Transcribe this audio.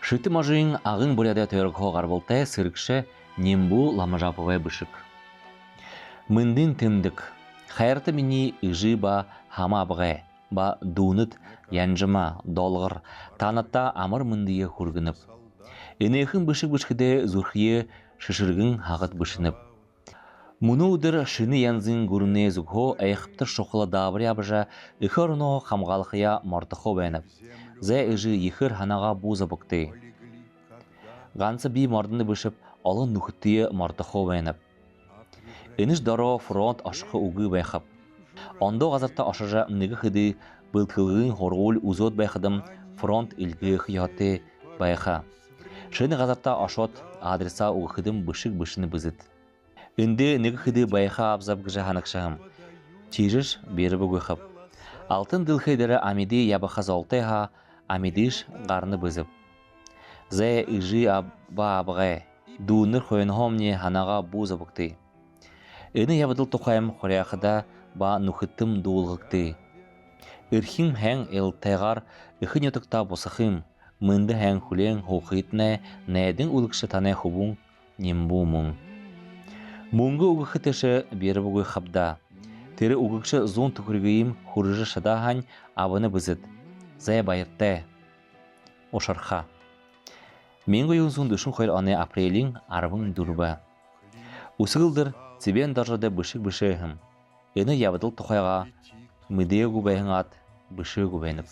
Шыты мажын ағын буряда тойрықо ғарбылтай сыргшы нембу ламажаповай бышык. Мындын тымдык. Хайрты мини ыжы ба хама абғай, ба дуыныт янжыма, долғыр, танатта амыр мындые хургынып. Энехін бышык-бышкіде зурхие шышыргын хағыт бышынып. Мұны ұдыр шыны янзын гүріне зүгхо әйқыптыр шоқылы дабыря быжа үхір ұно қамғалықия мортықо бәйніп. Зәй үжі ехір ханаға буза бұқты. Ғансы би мордыны бышып, олын нүхіттіе мортықо бәйніп. Эніш даро фронт ашықы уғы бәйқып. Ондо ғазарта ашыжа мүнігі қыды бұлтқылығын хорғыл ұзот бәйқыдым фронт үлгі қияты бәйқа. Шыны ғазарта ашот адреса уғы қыдым бышық бышыны бізіт. Үнді нүгі қыды бәйқа абзап гыжа ханықшағым. Чижіш бері бұғы қып. Алтын дылхайдары амиди ябаха золтайха амидиш ғарны бізіп. Зәй үжі аба абғай, дуыныр қойынхомне ханаға буза бұқты. Үні ябыдыл тұқайым қоряқыда ба нүхіттім дуылғықты. Үрхім хәң елтайғар үхін өтікта босықым, мынды хәң хүлен хоқитіне нәйдің үлікші таны хубун нембу мұң. Мұңғы ұғықытышы бері бұғы қапда. Тері ұғықшы зон түкіргейім хұрыжы шыдахань абыны бізіт. Зәй байырттай. Ошарха. Менгі юнзун дүшін қойыл аны апрелин арвын дүрба. Усығылдыр цибен даржады бышық-бышығым. Үні ябыдыл тұқайға мүдеге губайын ат бышығы губайынып.